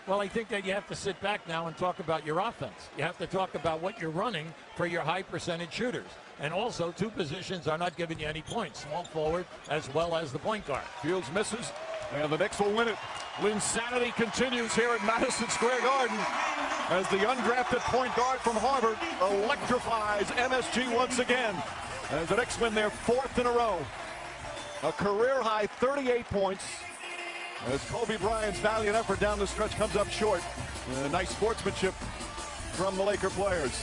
Well, I think that you have to sit back now and talk about your offense. You have to talk about what you're running for your high percentage shooters. And also, 2 positions are not giving you any points, small forward as well as the point guard. Fields misses, and the Knicks will win it. Linsanity continues here at Madison Square Garden as the undrafted point guard from Harvard electrifies MSG once again as the Knicks win their 4th in a row. A career-high 38 points. As Koby Bryant's valiant effort down the stretch comes up short. Nice sportsmanship from the Laker players.